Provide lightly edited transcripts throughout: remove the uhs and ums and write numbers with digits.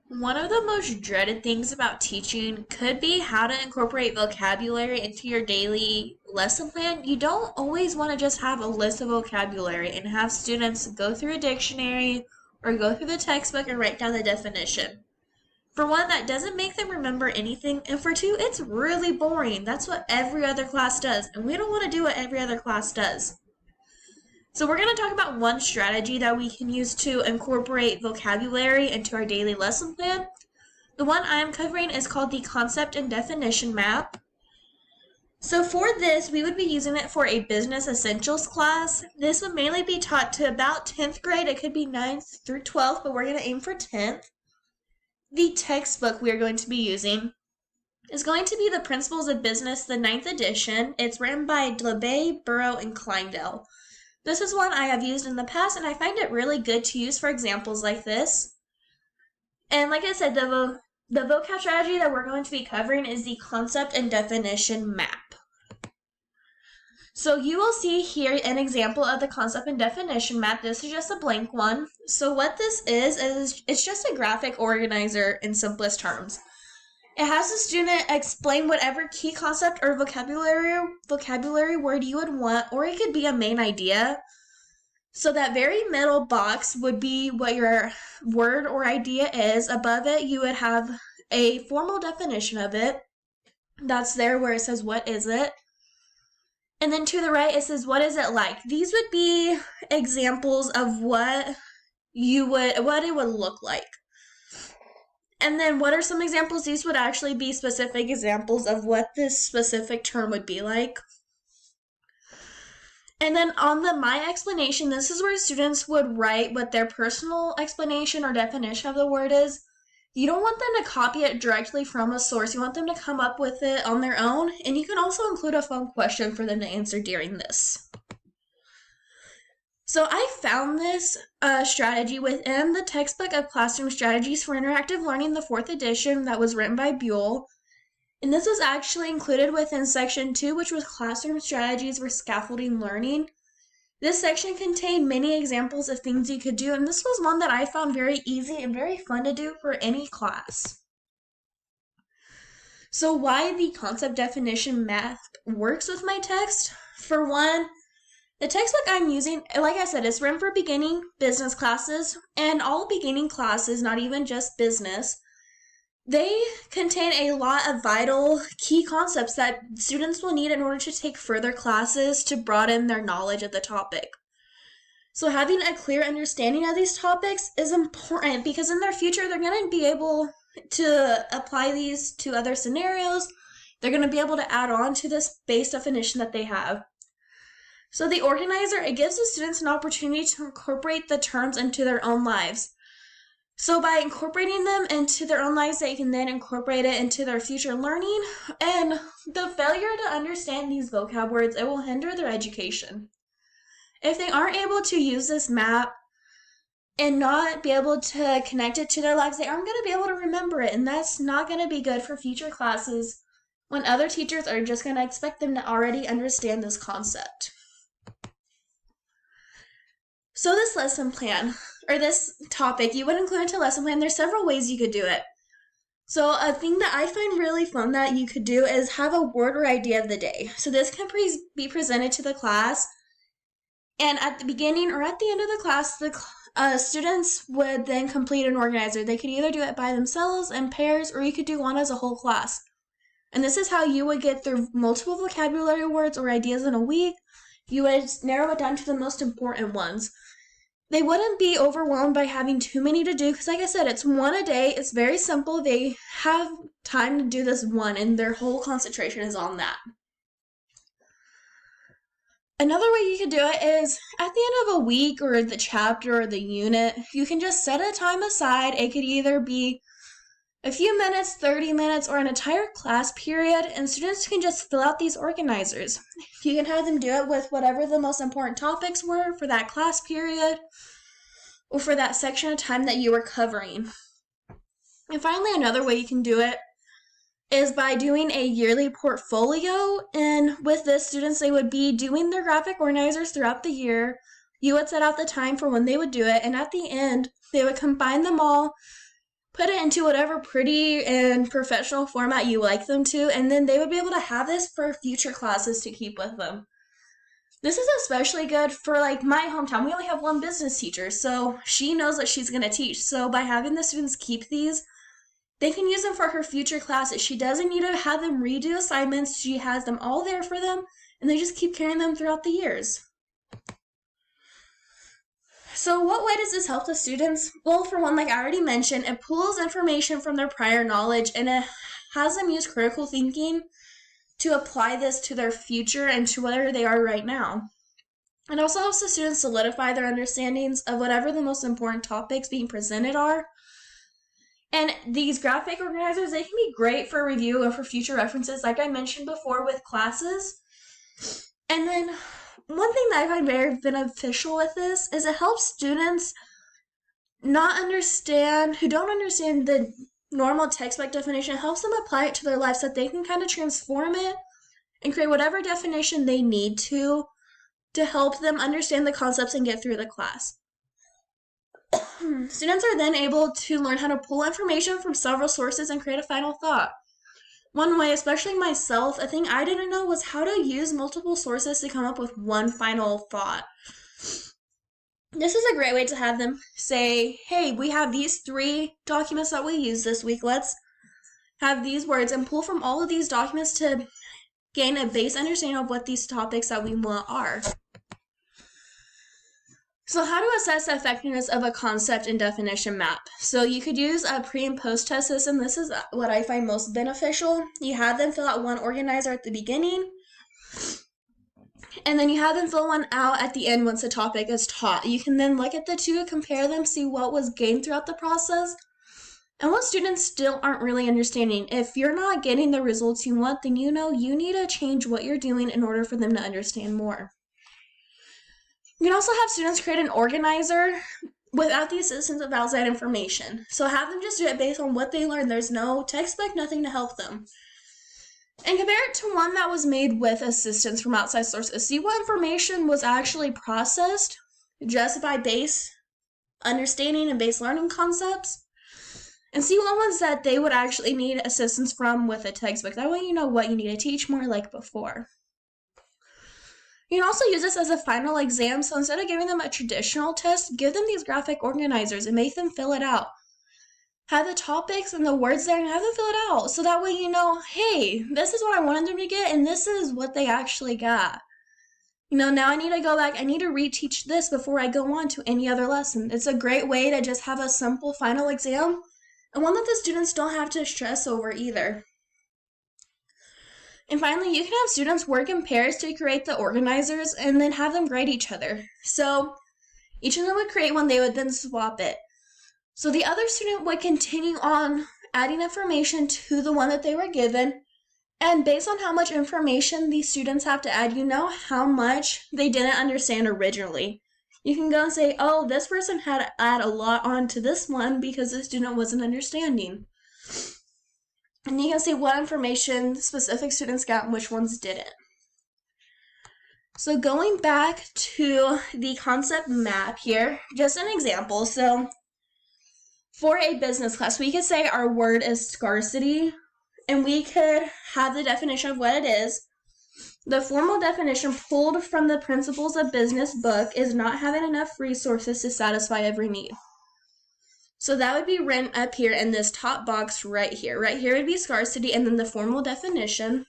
One of the most dreaded things about teaching could be how to incorporate vocabulary into your daily lesson plan. You don't always want to just have a list of vocabulary and have students go through a dictionary or go through the textbook and write down the definition. For one, that doesn't make them remember anything, and for two, it's really boring. That's what every other class does, and we don't want to do what every other class does. So we're going to talk about one strategy that we can use to incorporate vocabulary into our daily lesson plan. The one I'm covering is called the Concept and Definition Map. So for this, we would be using it for a business essentials class. This would mainly be taught to about 10th grade. It could be 9th through 12th, but we're going to aim for 10th. The textbook we are going to be using is going to be The Principles of Business, the 9th edition. It's written by DeLabey, Burrow, and Kleindale. This is one I have used in the past, and I find it really good to use for examples like this. And like I said, the vocab strategy that we're going to be covering is the Concept and Definition Map. So you will see here an example of the Concept and Definition Map. This is just a blank one. So what this is it's just a graphic organizer in simplest terms. It has the student explain whatever key concept or vocabulary word you would want, or it could be a main idea. So that very middle box would be what your word or idea is. Above it, you would have a formal definition of it. That's there where it says, what is it? And then to the right, it says, what is it like? These would be examples of what it would look like. And then what are some examples? These would actually be specific examples of what this specific term would be like. And then on the My Explanation, this is where students would write what their personal explanation or definition of the word is. You don't want them to copy it directly from a source. You want them to come up with it on their own. And you can also include a fun question for them to answer during this. So I found this strategy within the textbook of Classroom Strategies for Interactive Learning, the 4th edition, that was written by Buell. And this was actually included within section 2, which was Classroom Strategies for Scaffolding Learning. This section contained many examples of things you could do, and this was one that I found very easy and very fun to do for any class. So why the concept definition map works with my text? For one, the textbook I'm using, like I said, is written for beginning business classes, and all beginning classes, not even just business, they contain a lot of vital key concepts that students will need in order to take further classes to broaden their knowledge of the topic. So having a clear understanding of these topics is important because in their future, they're going to be able to apply these to other scenarios. They're going to be able to add on to this base definition that they have. So the organizer, it gives the students an opportunity to incorporate the terms into their own lives. So by incorporating them into their own lives, they can then incorporate it into their future learning. And the failure to understand these vocab words, it will hinder their education. If they aren't able to use this map and not be able to connect it to their lives, they aren't going to be able to remember it. And that's not going to be good for future classes when other teachers are just going to expect them to already understand this concept. So this lesson plan, or this topic, you would include into lesson plan. There's several ways you could do it. So a thing that I find really fun that you could do is have a word or idea of the day. So this can be presented to the class, and at the beginning or at the end of the class, the students would then complete an organizer. They could either do it by themselves in pairs, or you could do one as a whole class. And this is how you would get through multiple vocabulary words or ideas in a week. You would narrow it down to the most important ones. They wouldn't be overwhelmed by having too many to do because, like I said, it's one a day. It's very simple. They have time to do this one, and their whole concentration is on that. Another way you could do it is at the end of a week or the chapter or the unit, you can just set a time aside. It could either be a few minutes, 30 minutes, or an entire class period, and students can just fill out these organizers. You can have them do it with whatever the most important topics were for that class period or for that section of time that you were covering. And finally, another way you can do it is by doing a yearly portfolio. And with this, students, they would be doing their graphic organizers throughout the year. You would set out the time for when they would do it, and at the end, they would combine them all, put it into whatever pretty and professional format you like them to, and then they would be able to have this for future classes to keep with them. This is especially good for like my hometown. We only have one business teacher, so she knows what she's going to teach. So by having the students keep these, they can use them for her future classes. She doesn't need to have them redo assignments. She has them all there for them, and they just keep carrying them throughout the years. So what way does this help the students? Well, for one, like I already mentioned, it pulls information from their prior knowledge, and it has them use critical thinking to apply this to their future and to where they are right now. It also helps the students solidify their understandings of whatever the most important topics being presented are. And these graphic organizers, they can be great for review and for future references, like I mentioned before with classes. And then one thing that I find very beneficial with this is it helps students who don't understand the normal textbook definition. It helps them apply it to their life so that they can kind of transform it and create whatever definition they need to help them understand the concepts and get through the class. Students are then able to learn how to pull information from several sources and create a final thought. One way, especially myself, a thing I didn't know was how to use multiple sources to come up with one final thought. This is a great way to have them say, hey, we have these 3 documents that we use this week. Let's have these words and pull from all of these documents to gain a base understanding of what these topics that we want are. So how to assess the effectiveness of a concept and definition map. So you could use a pre and post test system. This is what I find most beneficial. You have them fill out one organizer at the beginning, and then you have them fill one out at the end once the topic is taught. You can then look at the 2, compare them, see what was gained throughout the process, and what students still aren't really understanding. If you're not getting the results you want, then you need to change what you're doing in order for them to understand more. You can also have students create an organizer without the assistance of outside information. So have them just do it based on what they learned. There's no textbook, nothing to help them. And compare it to one that was made with assistance from outside sources. See what information was actually processed just by base understanding and base learning concepts. And see what ones that they would actually need assistance from with a textbook. That way you know what you need to teach more like before. You can also use this as a final exam, so instead of giving them a traditional test, give them these graphic organizers and make them fill it out. Have the topics and the words there and have them fill it out, so that way you know, hey, this is what I wanted them to get, and this is what they actually got. Now I need to go back, I need to reteach this before I go on to any other lesson. It's a great way to just have a simple final exam, and one that the students don't have to stress over either. And finally, you can have students work in pairs to create the organizers and then have them grade each other. So each of them would create one, they would then swap it. So the other student would continue on adding information to the one that they were given. And based on how much information these students have to add, you know how much they didn't understand originally. You can go and say, oh, this person had to add a lot onto this one because the student wasn't understanding. And you can see what information specific students got and which ones didn't. So going back to the concept map here, just an example. So for a business class, we could say our word is scarcity, and we could have the definition of what it is. The formal definition pulled from the Principles of Business book is not having enough resources to satisfy every need. So that would be written up here in this top box right here. Right here would be scarcity and then the formal definition.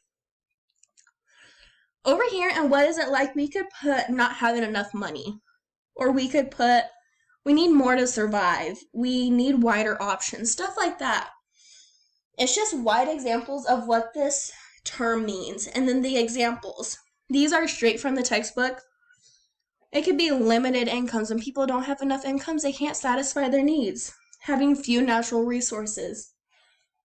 Over here, and what is it like, we could put not having enough money. Or we could put, we need more to survive. We need wider options, stuff like that. It's just wide examples of what this term means. And then the examples. These are straight from the textbook. It could be limited incomes. When people don't have enough incomes, they can't satisfy their needs. Having few natural resources.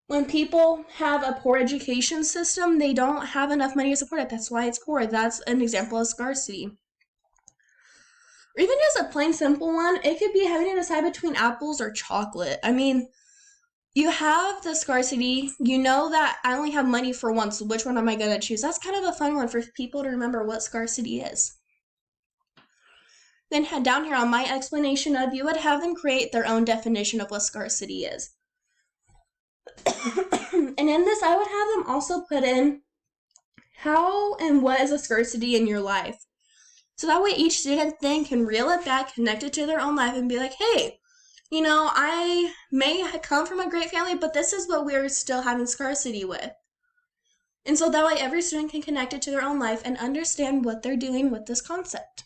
When people have a poor education system, they don't have enough money to support it. That's why it's poor. That's an example of scarcity. Or even just a plain simple one, it could be having to decide between apples or chocolate. I mean, you have the scarcity, you know that I only have money for one, so which one am I going to choose? That's kind of a fun one for people to remember what scarcity is. Then down here on my explanation of, you would have them create their own definition of what scarcity is. And in this, I would have them also put in how and what is a scarcity in your life. So that way each student then can reel it back, connect it to their own life, and be like, hey, I may come from a great family, but this is what we're still having scarcity with. And so that way every student can connect it to their own life and understand what they're doing with this concept.